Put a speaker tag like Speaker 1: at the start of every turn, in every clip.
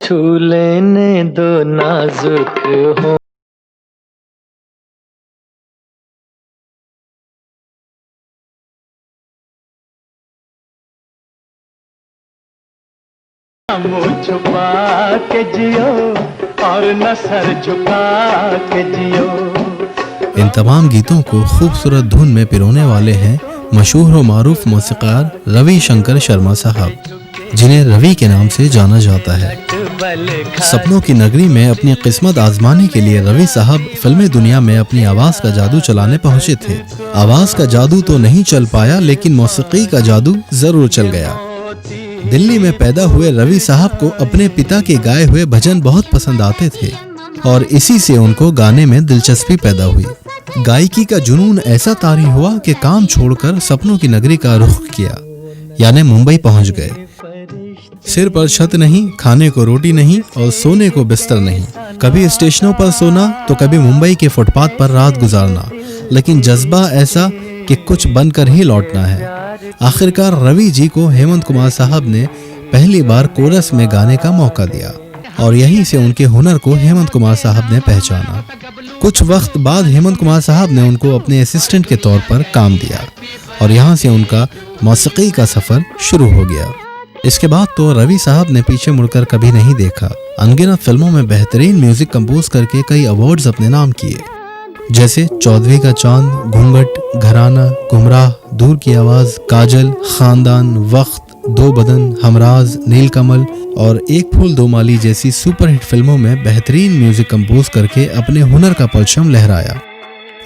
Speaker 1: छू लेने दो नाजुक हो। मुँह छुपा के जियो और न सर झुका के जियो।
Speaker 2: इन तमाम गीतों को खूबसूरत धुन में पिरोने वाले हैं मशहूर व मारूफ मौसीकार रवि शंकर शर्मा साहब, जिन्हें रवि के नाम से जाना जाता है। सपनों की नगरी में अपनी किस्मत आजमाने के लिए रवि साहब फिल्मी दुनिया में अपनी आवाज़ का जादू चलाने पहुंचे थे। आवाज़ का जादू तो नहीं चल पाया, लेकिन मौसीकी का जादू जरूर चल गया। दिल्ली में पैदा हुए रवि साहब को अपने पिता के गाए हुए भजन बहुत पसंद आते थे और इसी से उनको गाने में दिलचस्पी पैदा हुई। गायकी का जुनून ऐसा तारी हुआ कि काम छोड़कर सपनों की नगरी का रुख किया, यानी मुंबई पहुंच गए। सिर पर छत नहीं, खाने को रोटी नहीं और सोने को बिस्तर नहीं। कभी स्टेशनों पर सोना तो कभी मुंबई के फुटपाथ पर रात गुजारना, लेकिन जज्बा ऐसा कि कुछ बनकर ही लौटना है। आखिरकार रवि जी को हेमंत कुमार साहब ने पहली बार कोरस में गाने का मौका दिया और यहीं से उनके हुनर को हेमंत कुमार साहब ने पहचाना। कुछ वक्त बाद हेमंत कुमार साहब ने उनको अपने असिस्टेंट के तौर पर काम दिया और यहाँ से उनका मौसीकी का सफर शुरू हो गया। इसके बाद तो रवि साहब ने पीछे मुड़कर कभी नहीं देखा। अनगिनत फिल्मों में बेहतरीन म्यूजिक कंपोज करके कई अवार्ड्स अपने नाम किए, जैसे चौदहवीं का चांद, घूंघट, घराना, गुमराह, दूर की आवाज, काजल, खानदान, वक्त, दो बदन, हमराज, नीलकमल और एक फूल दो माली जैसी सुपरहिट फिल्मों में बेहतरीन म्यूजिक कंपोज करके अपने हुनर का परचम लहराया।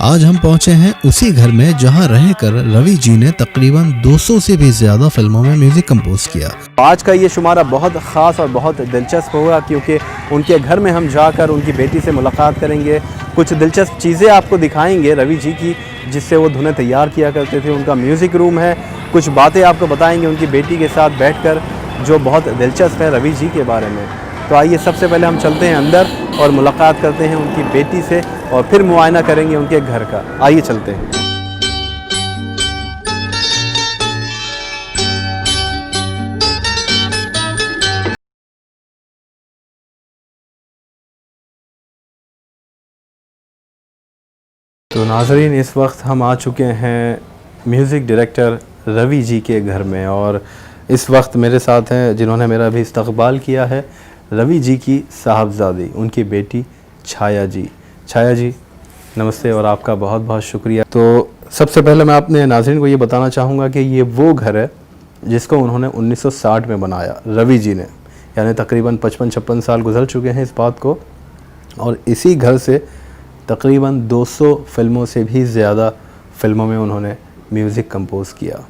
Speaker 2: आज हम पहुंचे हैं उसी घर में जहां रहकर रवि जी ने तकरीबन 200 से भी ज्यादा फिल्मों में म्यूजिक कंपोज किया।
Speaker 3: आज का ये शुमारा बहुत ख़ास और बहुत दिलचस्प होगा, क्योंकि उनके घर में हम जाकर उनकी बेटी से मुलाकात करेंगे, कुछ दिलचस्प चीज़ें आपको दिखाएंगे रवि जी की, जिससे वो धुनें तैयार किया करते थे। उनका म्यूज़िक रूम है, कुछ बातें आपको बताएंगे उनकी बेटी के साथ बैठकर, जो बहुत दिलचस्प है रवि जी के बारे में। तो आइए सबसे पहले हम चलते हैं अंदर और मुलाकात करते हैं उनकी बेटी से और फिर मुआयना करेंगे उनके घर का। आइए चलते हैं। तो नाज़रीन, इस वक्त हम आ चुके हैं म्यूज़िक डायरेक्टर रवि जी के घर में और इस वक्त मेरे साथ हैं जिन्होंने मेरा भी इस्तकबाल किया है, रवि जी की साहबजादी, उनकी बेटी छाया जी। छाया जी नमस्ते और आपका बहुत बहुत शुक्रिया। तो सबसे पहले मैं अपने नाज़रीन को ये बताना चाहूँगा कि ये वो घर है जिसको उन्होंने 1960 में बनाया रवि जी ने, यानी तकरीबन 55-56 साल गुजर चुके हैं इस बात को, और इसी घर से तकरीबन 200 फिल्मों से भी ज़्यादा फिल्मों में उन्होंने म्यूज़िक कंपोज़ किया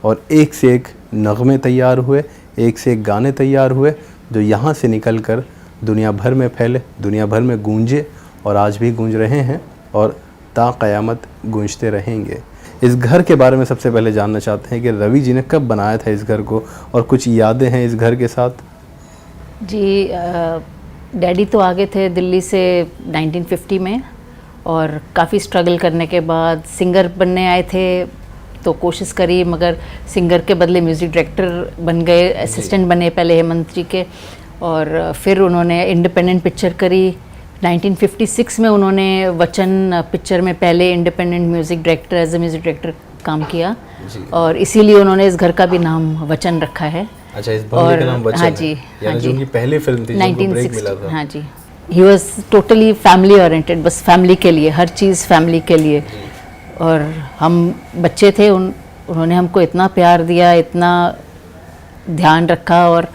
Speaker 3: और एक से एक नग़मे तैयार हुए, एक से एक गाने तैयार हुए जो यहाँ से निकल कर दुनिया भर में फैले, दुनिया भर में गूंजे और आज भी गूंज रहे हैं और ता क़यामत गूंजते रहेंगे। इस घर के बारे में सबसे पहले जानना चाहते हैं कि रवि जी ने कब बनाया था इस घर को और कुछ यादें हैं इस घर के साथ?
Speaker 4: जी, डैडी तो आ गए थे दिल्ली से 1950 में और काफ़ी स्ट्रगल करने के बाद सिंगर बनने आए थे, तो कोशिश करी मगर सिंगर के बदले म्यूज़िक डायरेक्टर बन गए, असिस्टेंट बने पहले हेमंत जी के, और फिर उन्होंने इंडिपेंडेंट पिक्चर करी। 1956 में उन्होंने वचन पिक्चर में पहले independent music director as a music director काम किया और इसीलिए उन्होंने इस घर का भी नाम वचन रखा है।
Speaker 3: अच्छा, इस बंगले का नाम वचन
Speaker 4: हाँ
Speaker 3: है।
Speaker 4: जी,
Speaker 3: यानी जो उनकी पहली फिल्म थी जिसको ब्रेक मिला था।
Speaker 4: हाँ जी, he was totally family oriented, बस फैमिली के लिए, हर चीज़ फैमिली के लिए। और हम बच्चे थे, उन्होंने हमको इतना प्यार दिया, इतना ध्यान रखा और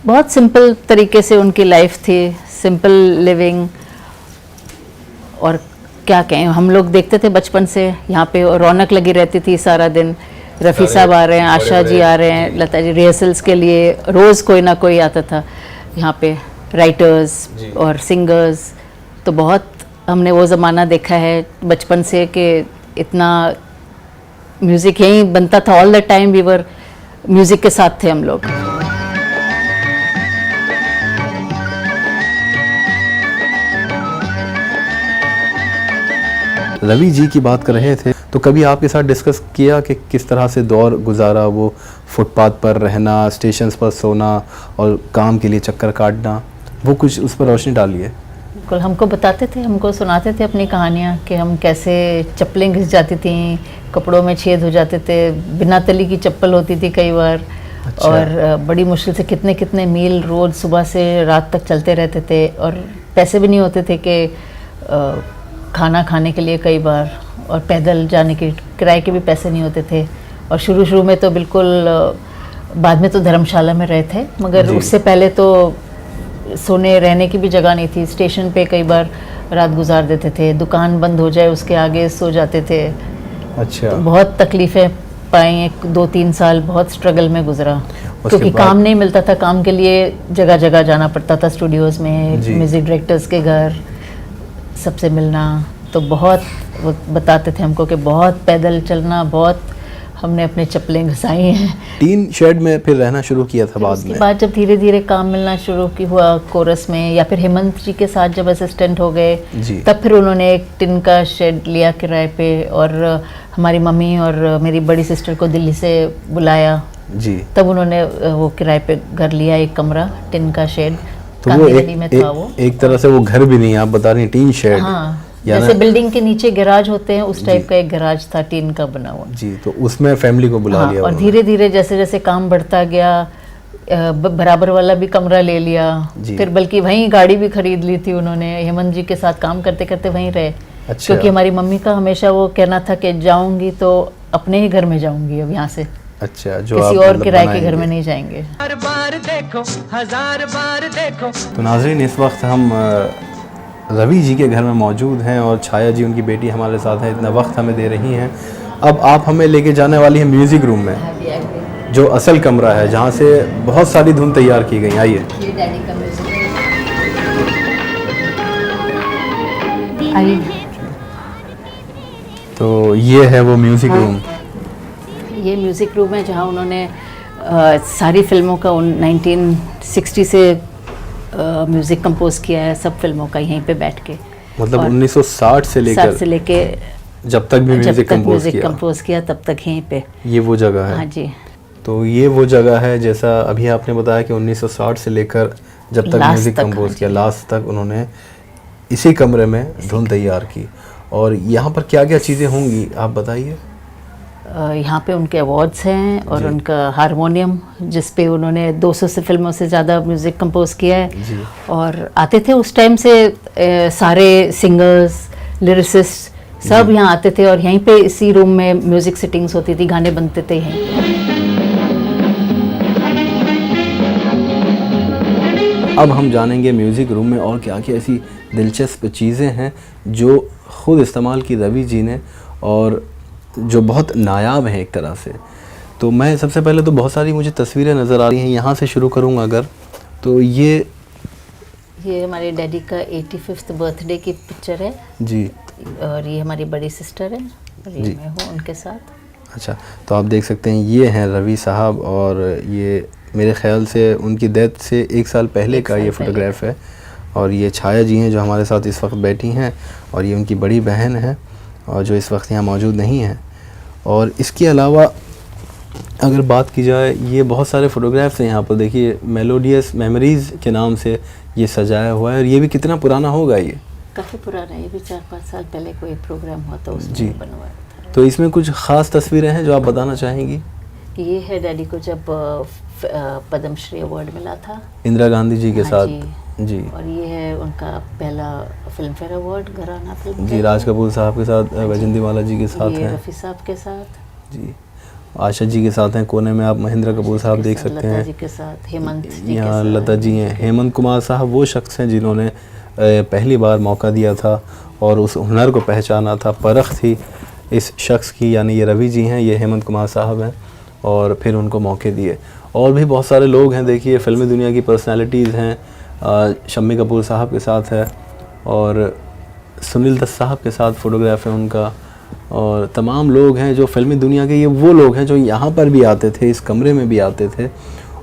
Speaker 4: बहुत सिंपल तरीके से उनकी लाइफ थी, सिंपल लिविंग। और क्या कहें, हम लोग देखते थे बचपन से यहाँ पे रौनक लगी रहती थी सारा दिन। रफ़ी साहब आ रहे हैं, आशा जी आ रहे हैं, लता जी रिहर्सल्स के लिए रोज़ कोई ना कोई आता था यहाँ पे, राइटर्स और सिंगर्स। तो बहुत हमने वो ज़माना देखा है बचपन से कि इतना म्यूज़िक यहीं बनता था, all the time we were music के साथ थे हम लोग।
Speaker 3: रवि जी की बात कर रहे थे, तो कभी आपके साथ डिस्कस किया कि किस तरह से दौर गुजारा, वो फुटपाथ पर रहना, स्टेशंस पर सोना और काम के लिए चक्कर काटना, वो कुछ उस पर रोशनी डाली है?
Speaker 4: बिल्कुल, हमको बताते थे, हमको सुनाते थे अपनी कहानियाँ कि हम कैसे चप्पलें घिस जाती थी, कपड़ों में छेद हो जाते थे, बिना तली की चप्पल होती थी कई बार।
Speaker 3: अच्छा।
Speaker 4: और बड़ी मुश्किल से कितने कितने मील रोज़ सुबह से रात तक चलते रहते थे, और पैसे भी नहीं होते थे कि खाना खाने के लिए कई बार, और पैदल जाने के किराए के भी पैसे नहीं होते थे। और शुरू शुरू में तो बिल्कुल, बाद में तो धर्मशाला में रहे थे, मगर उससे पहले तो सोने रहने की भी जगह नहीं थी। स्टेशन पे कई बार रात गुजार देते थे, दुकान बंद हो जाए उसके आगे सो जाते थे।
Speaker 3: अच्छा।
Speaker 4: तो बहुत तकलीफ़ें पाई, 2-3 साल बहुत स्ट्रगल में गुजरा, क्योंकि काम नहीं मिलता था। काम के लिए जगह जगह जाना पड़ता था, स्टूडियोज़ में, म्यूज़िक डायरेक्टर्स के घर, सबसे मिलना। तो बहुत वो बताते थे हमको कि बहुत पैदल चलना, बहुत हमने अपने चप्पलें घिसाई हैं।
Speaker 3: टीन शेड में फिर रहना शुरू किया था बाद में?
Speaker 4: उसके बाद जब धीरे धीरे काम मिलना शुरू की हुआ कोरस में, या फिर हेमंत जी के साथ जब असिस्टेंट हो गए, तब फिर उन्होंने एक टिन का शेड लिया किराए पे, और हमारी मम्मी और मेरी बड़ी सिस्टर को दिल्ली से बुलाया जी। तब उन्होंने वो किराए पे घर लिया, एक कमरा टिन का शेड।
Speaker 3: तो वो एक तरह से वो घर भी नहीं, आप बता रही टीन शेड।
Speaker 4: हाँ, जैसे बिल्डिंग के नीचे गैराज होते हैं, उस टाइप का एक गैराज था, टीन का बना हुआ
Speaker 3: जी। तो उसमें फैमिली को बुला लिया।
Speaker 4: और धीरे धीरे जैसे जैसे काम बढ़ता गया, बराबर वाला भी कमरा ले लिया, फिर बल्कि वहीं गाड़ी भी खरीद ली थी उन्होंने। हेमंत जी के साथ काम करते करते वहीं रहे। अच्छा। क्योंकि हमारी मम्मी का हमेशा वो कहना था कि जाऊंगी तो अपने ही घर में जाऊंगी अब यहाँ से।
Speaker 3: अच्छा, जो
Speaker 4: किसी और किराए के घर में नहीं जाएंगे।
Speaker 1: हर बार देखो, हजार बार देखो।
Speaker 3: तो नाज़रीन, इस वक्त हम रवि जी के घर में मौजूद हैं, और छाया जी उनकी बेटी हमारे साथ है, इतना वक्त हमें दे रही हैं। अब आप हमें लेके जाने वाली हैं म्यूज़िक रूम में, जो असल कमरा है, जहाँ से बहुत सारी धुन तैयार की गई। आइए। तो ये है वो म्यूज़िक रूम।
Speaker 4: ये म्यूज़िक रूम है जहाँ उन्होंने सारी फिल्मों का 1960 से म्यूज़िक कंपोज किया है, सब फिल्मों का यहीं पे बैठ के।
Speaker 3: मतलब 1960 से लेके जब तक भी म्यूज़िक कंपोज किया तब तक यहीं पे ये वो जगह है।
Speaker 4: हाँ जी।
Speaker 3: तो ये वो जगह है, जैसा अभी आपने बताया कि 1960 से लेकर जब तक म्यूज़िक कंपोज किया, लास्ट तक उन्होंने इसी कमरे में धुन तैयार की। और यहाँ पर क्या क्या चीज़ें होंगी आप बताइए।
Speaker 4: यहाँ पे उनके अवार्ड्स हैं, और उनका हारमोनियम, जिस पे उन्होंने 200 से फिल्मों से ज़्यादा म्यूज़िक कंपोज किया है। और आते थे उस टाइम से सारे सिंगर्स, लिरिसिस्ट सब यहाँ आते थे, और यहीं पे इसी रूम में म्यूज़िक सिटिंग्स होती थी, गाने बनते थे यहीं पे।
Speaker 3: अब हम जानेंगे म्यूज़िक रूम में और क्या क्या ऐसी दिलचस्प चीज़ें हैं जो ख़ुद इस्तेमाल की रवि जी ने, और जो बहुत नायाब हैं एक तरह से। तो मैं सबसे पहले तो बहुत सारी मुझे तस्वीरें नज़र आ रही हैं, यहाँ से शुरू करूँगा अगर, तो ये
Speaker 4: हमारे डैडी का 85th बर्थडे की पिक्चर है
Speaker 3: जी,
Speaker 4: और ये हमारी बड़ी सिस्टर है, और ये मैं हूँ उनके साथ।
Speaker 3: अच्छा, तो आप देख सकते हैं ये हैं रवि साहब, और ये मेरे ख़्याल से उनकी डेथ से 1 साल पहले का ये फ़ोटोग्राफ है। और ये छाया जी हैं जो हमारे साथ इस वक्त बैठी हैं, और ये उनकी बड़ी बहन है, और जो इस वक्त यहाँ मौजूद नहीं है। और इसके अलावा अगर बात की जाए, ये बहुत सारे फ़ोटोग्राफ्स हैं यहाँ पर, देखिए मेलोडियस मेमोरीज़ के नाम से ये सजाया हुआ है। और ये भी कितना पुराना होगा, ये
Speaker 4: काफ़ी पुराना है, ये भी 4-5 साल पहले कोई प्रोग्राम हुआ था उसमें बनवाया था।
Speaker 3: तो इसमें कुछ ख़ास तस्वीरें हैं जो आप बताना चाहेंगी?
Speaker 4: ये है डैडी को जब पद्मश्री अवार्ड मिला था
Speaker 3: इंदिरा गांधी जी के साथ जी।
Speaker 4: और ये है उनका पहला फिल्म फेयर अवार्ड, घराना फिल्म
Speaker 3: जी, राज कपूर साहब के साथ, वैजंती माला जी के साथ हैं,
Speaker 4: रफ़ी साहब के साथ जी,
Speaker 3: आशा जी के साथ हैं। कोने में आप महेंद्र कपूर साहब देख सकते हैं,
Speaker 4: लता जी के साथ, हेमंत जी
Speaker 3: यहाँ लता जी हैं। हेमंत कुमार साहब वो शख्स हैं जिन्होंने पहली बार मौका दिया था और उस हुनर को पहचाना था, परख थी इस शख्स की, यानी ये रवि जी हैं, ये हेमंत कुमार साहब हैं, और फिर उनको मौके दिए। और भी बहुत सारे लोग हैं, देखिए फ़िल्मी दुनिया की पर्सनालिटीज़ हैं, शम्मी कपूर साहब के साथ है, और सुनील दत्त साहब के साथ फ़ोटोग्राफ है उनका, और तमाम लोग हैं जो फ़िल्मी दुनिया के, ये वो लोग हैं जो यहाँ पर भी आते थे, इस कमरे में भी आते थे,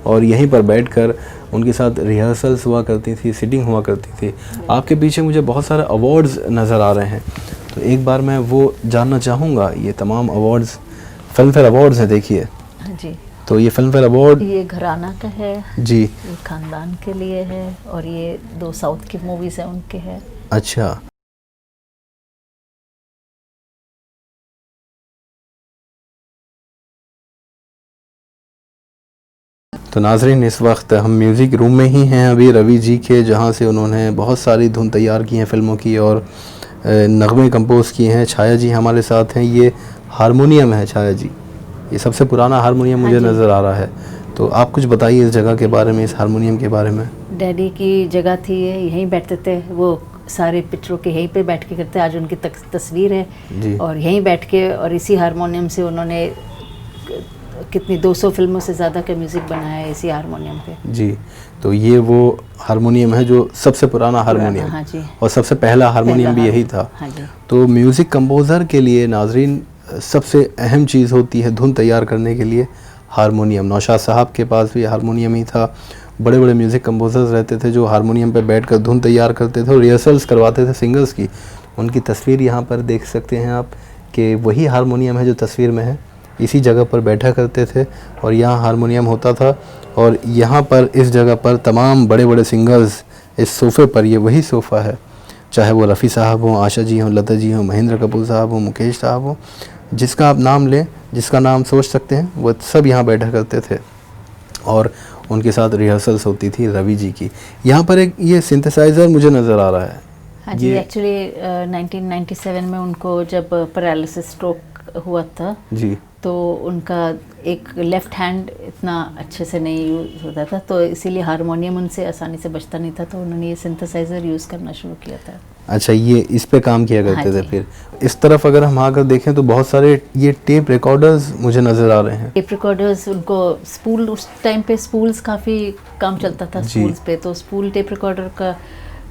Speaker 3: और यहीं पर बैठकर उनके साथ रिहर्सल्स हुआ करती थी, सिटिंग हुआ करती थी। आपके पीछे मुझे बहुत सारे अवार्ड्स नज़र आ रहे हैं, तो एक बार मैं वो जानना चाहूँगा, ये तमाम अवार्ड्स फिल्म फेयर अवार्ड्स हैं देखिए,
Speaker 4: हाँ जी,
Speaker 3: तो ये फिल्म फेयर अवार्ड
Speaker 4: ये घराना का है
Speaker 3: जी,
Speaker 4: ये खानदान के लिए है, और ये 2 साउथ की मूवीज़ हैं उनके है।
Speaker 3: अच्छा। तो नाजरीन, इस वक्त हम म्यूज़िक रूम में ही हैं अभी रवि जी के, जहाँ से उन्होंने बहुत सारी धुन तैयार की हैं फिल्मों की और नगमे कंपोज किए हैं। छाया जी हमारे साथ हैं। ये हारमोनियम है छाया जी, ये सबसे पुराना हारमोनियम मुझे नज़र आ रहा है, तो आप कुछ बताइए इस जगह के बारे में, इस हारमोनियम के बारे में।
Speaker 4: डैडी की जगह थी ये, यहीं बैठते थे वो, सारे पिक्चरों के यहीं पे बैठ के करते। आज उनकी तस्वीर है
Speaker 3: जी।
Speaker 4: और यहीं बैठ के, और इसी हारमोनियम से उन्होंने कितनी 200 फिल्मों से ज़्यादा का म्यूज़िक बनाया है इसी हारमोनियम पे।
Speaker 3: जी, तो ये वो हारमोनियम है जो सबसे पुराना हारमोनियम,
Speaker 4: हाँ जी,
Speaker 3: और सबसे पहला हारमोनियम भी यही था।
Speaker 4: हाँ जी।
Speaker 3: तो म्यूज़िक कंपोज़र के लिए नाजरीन सबसे अहम चीज़ होती है धुन तैयार करने के लिए हारमोनियम। नौशाद साहब के पास भी हारमोनियम ही था। बड़े बड़े म्यूज़िक कंपोज़र्स रहते थे जो हारमोनियम पे बैठकर धुन तैयार करते थे और रिहर्सल्स करवाते थे सिंगर्स की। उनकी तस्वीर यहाँ पर देख सकते हैं आप कि वही हारमोनियम है जो तस्वीर में है। इसी जगह पर बैठा करते थे और यहाँ हारमोनियम होता था, और यहाँ पर इस जगह पर तमाम बड़े बड़े सिंगर्स इस सोफ़े पर, ये वही सोफ़ा है, चाहे वो रफ़ी साहब हों, आशा जी हों, लता जी हों, महेंद्र कपूर साहब हों, मुकेश साहब हों, जिसका आप नाम लें, जिसका नाम सोच सकते हैं, वो सब यहाँ बैठा करते थे और उनके साथ रिहर्सल्स होती थी रवि जी की। यहाँ पर एक ये सिंथेसाइज़र मुझे नज़र आ रहा है।
Speaker 4: हाँ जी, एक्चुअली 1997 में उनको जब पैरालिसिस स्ट्रोक हुआ था
Speaker 3: जी,
Speaker 4: तो उनका एक लेफ़्ट हैंड इतना अच्छे से नहीं यूज़ होता था, तो इसीलिए हारमोनियम उनसे आसानी से बजता नहीं था, तो उन्होंने ये सिंथेसाइज़र यूज़ करना शुरू किया था।
Speaker 3: अच्छा, ये इस पे काम किया करते थे। फिर इस तरफ अगर हम आकर देखें तो बहुत सारे ये टेप रिकॉर्डर्स मुझे नज़र आ रहे हैं।
Speaker 4: टेप रिकॉर्डर्स, उनको स्पूल, उस टाइम पे स्पूल्स काफ़ी काम चलता था स्पूल्स पे, तो स्पूल टेप रिकॉर्डर का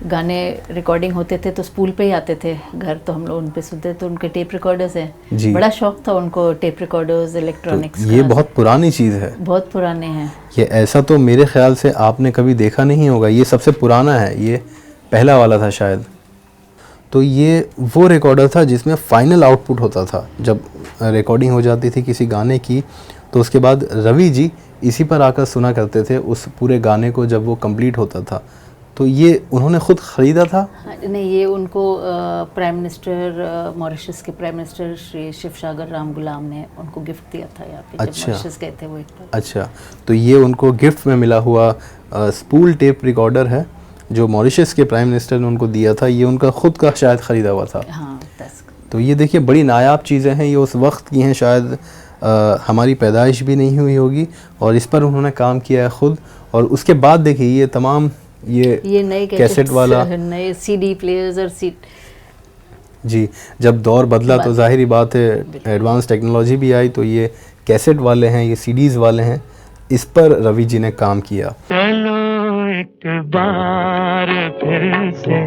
Speaker 4: गाने रिकॉर्डिंग होते थे तो स्पूल पे ही आते थे घर, तो हम लोग उन पे सुनते, तो उनके टेप रिकॉर्डर्स हैं। बड़ा शौक था उनको टेप रिकॉर्डर्स, इलेक्ट्रॉनिक्स
Speaker 3: तो ये बहुत पुरानी चीज़ है,
Speaker 4: बहुत पुराने हैं
Speaker 3: ये। ऐसा तो मेरे ख्याल से आपने कभी देखा नहीं होगा, ये सबसे पुराना है, ये पहला वाला था शायद। तो ये वो रिकॉर्डर था जिसमें फाइनल आउटपुट होता था। जब रिकॉर्डिंग हो जाती थी किसी गाने की तो उसके बाद रवि जी इसी पर आकर सुना करते थे उस पूरे गाने को जब वो कंप्लीट होता था। तो ये उन्होंने खुद ख़रीदा था?
Speaker 4: नहीं, ये उनको प्राइम मिनिस्टर, मॉरिशस के प्राइम मिनिस्टर श्री शिवसागर राम गुलाम ने उनको गिफ्ट दिया था यहाँ पे।
Speaker 3: अच्छा,
Speaker 4: जब मॉरिशस गए थे वो एक बार।
Speaker 3: अच्छा, तो ये उनको गिफ्ट में मिला हुआ स्पूल टेप रिकॉर्डर है जो मॉरिशस के प्राइम मिनिस्टर ने उनको दिया था। ये उनका खुद का शायद ख़रीदा हुआ था।
Speaker 4: हाँ, 10।
Speaker 3: तो ये देखिए बड़ी नायाब चीज़ें हैं, ये उस वक्त की हैं, शायद हमारी पैदाइश भी नहीं हुई होगी, और इस पर उन्होंने काम किया है ख़ुद। और उसके बाद देखिए ये तमाम ये
Speaker 4: नए
Speaker 3: कैसेट वाला,
Speaker 4: नए सीडी प्लेयर्स और
Speaker 3: जी, जब दौर बदला तो जाहिर बात है एडवांस टेक्नोलॉजी भी आई, तो ये कैसेट वाले हैं, ये सीडीज़ वाले हैं, इस पर रवि जी ने काम किया।
Speaker 1: चलो एक बार फिर से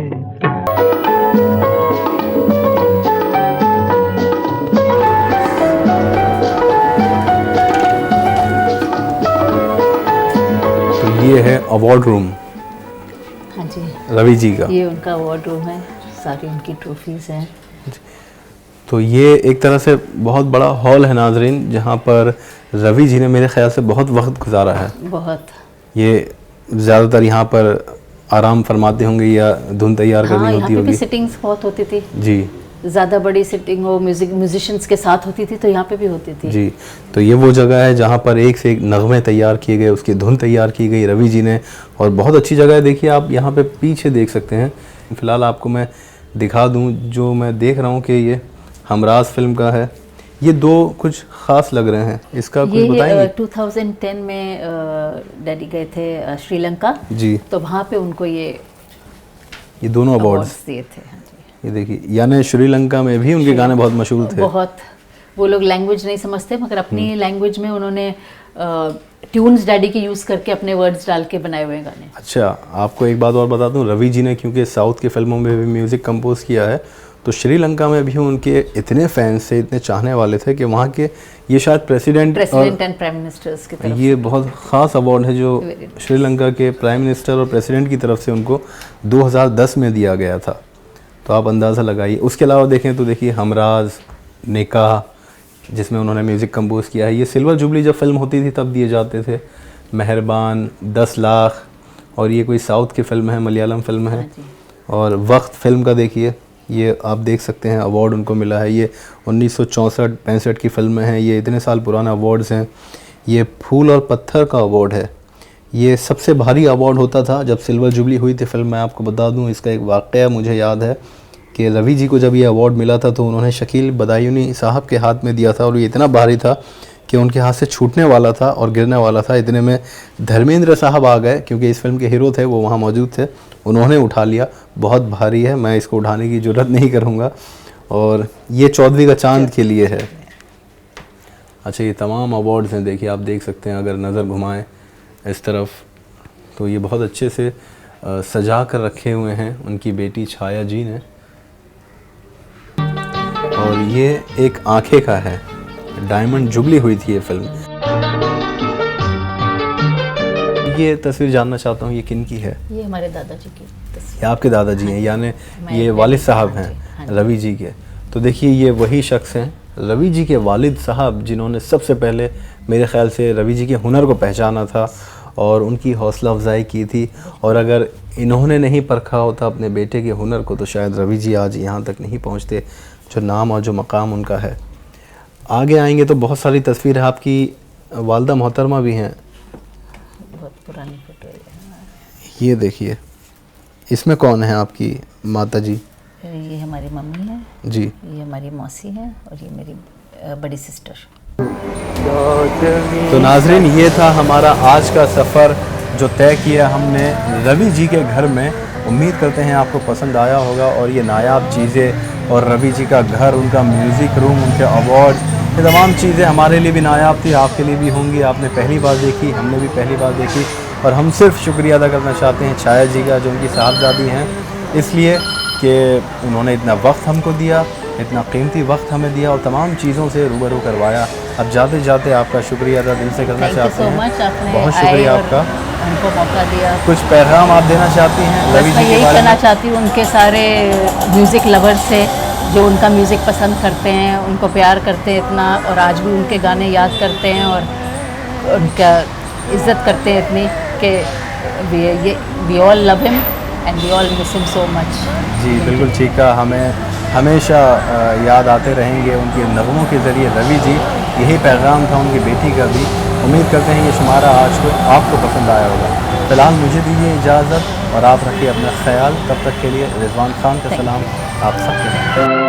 Speaker 3: तो ये है अवार्ड रूम
Speaker 4: हाँ जी,
Speaker 3: रवि जी का।
Speaker 4: ये उनका अवार्ड रूम है, सारी उनकी ट्रॉफीज़ हैं।
Speaker 3: तो ये एक तरह से बहुत बड़ा हॉल है नाजरीन, जहाँ पर रवि जी ने मेरे ख्याल से बहुत वक्त गुजारा है।
Speaker 4: बहुत।
Speaker 3: ये ज़्यादातर यहाँ पर आराम फरमाते होंगे या धुन तैयार करनी होती होगी।
Speaker 4: सिटिंग्स बहुत होती थी
Speaker 3: जी,
Speaker 4: ज़्यादा बड़ी सिटिंग हो, म्यूजिशियंस के साथ होती थी, तो यहाँ पे भी होती थी।
Speaker 3: जी, तो ये वो जगह है जहाँ पर एक से एक नगमे तैयार किए गए, उसकी धुन तैयार की गई रवि जी ने, और बहुत अच्छी जगह है। देखिए आप यहाँ पे पीछे देख सकते हैं। फ़िलहाल आपको मैं दिखा दूँ, जो मैं देख रहा हूँ कि ये हमराज फिल्म का है। ये दो कुछ ख़ास लग रहे हैं, इसका कुछ बताएंगे?
Speaker 4: 2010 में डैडी गए थे श्रीलंका
Speaker 3: जी,
Speaker 4: तो वहाँ पे उनको ये
Speaker 3: दोनों अवार्ड्स
Speaker 4: दिए थे। हाँ जी,
Speaker 3: ये देखिए, यानी श्रीलंका में भी उनके गाने बहुत मशहूर थे।
Speaker 4: बहुत, वो लोग लैंग्वेज नहीं समझते मगर अपनी लैंग्वेज में उन्होंने ट्यून्स डैडी की यूज़ करके अपने वर्ड्स डाल के बनाए हुए गाने।
Speaker 3: अच्छा, आपको एक बात और बता दूं, रवि जी ने क्योंकि साउथ की फिल्मों में भी म्यूज़िक कंपोज किया है, तो श्रीलंका में भी उनके इतने फैंस थे, इतने चाहने वाले थे कि वहाँ के ये शायद प्रेसिडेंट
Speaker 4: एंड प्राइम मिनिस्टर्स की तरफ
Speaker 3: ये बहुत ख़ास अवार्ड है जो श्रीलंका के प्राइम मिनिस्टर और प्रेसिडेंट की तरफ से उनको 2010 में दिया गया था। तो आप अंदाज़ा लगाइए। उसके अलावा देखें तो देखिए हमराज, निकाह, जिसमें उन्होंने म्यूज़िक कंपोज़ किया है, ये सिल्वर जुबली जब फिल्म होती थी तब दिए जाते थे। मेहरबान, 10 लाख, और ये कोई साउथ की फ़िल्म है, मलयालम फ़िल्म है। और वक्त फ़िल्म का देखिए, ये आप देख सकते हैं अवार्ड उनको मिला है। ये 1964-65 की फ़िल्म है, ये इतने साल पुराना अवार्ड्स हैं। ये फूल और पत्थर का अवार्ड है, ये सबसे भारी अवार्ड होता था जब सिल्वर जुबली हुई थी फिल्म। मैं आपको बता दूं, इसका एक वाक़या मुझे याद है कि रवि जी को जब ये अवार्ड मिला था तो उन्होंने शकील बदायूनी साहब के हाथ में दिया था, और ये इतना भारी था कि उनके हाथ से छूटने वाला था और गिरने वाला था। इतने में धर्मेंद्र साहब आ गए, क्योंकि इस फिल्म के हीरो थे, वो वहाँ मौजूद थे, उन्होंने उठा लिया। बहुत भारी है, मैं इसको उठाने की ज़रूरत नहीं करूँगा। और ये चौधरी का चांद के लिए है। अच्छा, ये तमाम अवार्ड्स हैं, देखिए आप देख सकते हैं अगर नज़र घुमाएं इस तरफ, तो ये बहुत अच्छे से सजा कर रखे हुए हैं उनकी बेटी छाया जी ने। और ये एक आंखें का है, डायमंड जुबली हुई थी ये फिल्म। ये तस्वीर जानना चाहता हूँ, ये किन की है?
Speaker 4: ये हमारे दादाजी की तस्वीर।
Speaker 3: ये आपके दादाजी हैं, यानी ये वालिद साहब हैं रवि जी के। तो देखिए ये वही शख्स हैं, रवि जी के वालिद साहब, जिन्होंने सबसे पहले मेरे ख़्याल से रवि जी के हुनर को पहचाना था और उनकी हौसला अफजाई की थी। और अगर इन्होंने नहीं परखा होता अपने बेटे के हुनर को तो शायद रवि जी आज यहाँ तक नहीं पहुँचते, जो नाम और जो मकाम उनका है। आगे आएंगे तो बहुत सारी तस्वीरें, आपकी वालदा मोहतरमा भी हैं,
Speaker 4: बहुत पुरानी फोटो है।
Speaker 3: ये देखिए, इसमें कौन है आपकी माता जी?
Speaker 4: ये हमारी मम्मी है
Speaker 3: जी,
Speaker 4: ये हमारी मौसी है, और ये मेरी बड़ी सिस्टर।
Speaker 3: तो नाजरीन, ये था हमारा आज का सफ़र जो तय किया हमने रवि जी के घर में। उम्मीद करते हैं आपको पसंद आया होगा, और ये नायाब चीज़ें और रवि जी का घर, उनका म्यूज़िक रूम, उनके अवार्ड, ये तमाम चीज़ें हमारे लिए भी नायाब थी, आपके लिए भी होंगी। आपने पहली बार देखी, हमने भी पहली बार देखी, और हम सिर्फ शुक्रिया अदा करना चाहते हैं छाया जी का, जो उनकी साहबजादी हैं, इसलिए कि उन्होंने इतना वक्त हमको दिया, इतना कीमती वक्त हमें दिया और तमाम चीज़ों से रूबरू करवाया। अब जाते जाते आपका शुक्रिया अदा दिल से करना चाहते हैं। बहुत शुक्रिया आपका,
Speaker 4: उनको मौका दिया।
Speaker 3: कुछ पैगाम आप देना चाहती हैं रवि जी
Speaker 4: मैं
Speaker 3: के
Speaker 4: यही
Speaker 3: बारे
Speaker 4: कहना
Speaker 3: में?
Speaker 4: चाहती हूँ उनके सारे म्यूज़िक लवर्स से, जो उनका म्यूज़िक पसंद करते हैं, उनको प्यार करते हैं इतना, और आज भी उनके गाने याद करते हैं और उनका इज़्ज़त करते हैं इतनी कि we all love him and we all miss him so much.
Speaker 3: जी बिल्कुल ठीक कहा, हमें हमेशा याद आते रहेंगे उनके नगमों के ज़रिए रवि जी। यही पैगाम था उनकी बेटी का भी। उम्मीद करते हैं ये शुमारा आज को आपको पसंद आया होगा। फ़िलहाल मुझे दीजिए इजाज़त, और आप रखिए अपना ख्याल। तब तक के लिए रिजवान खान का सलाम आप सबके साथ।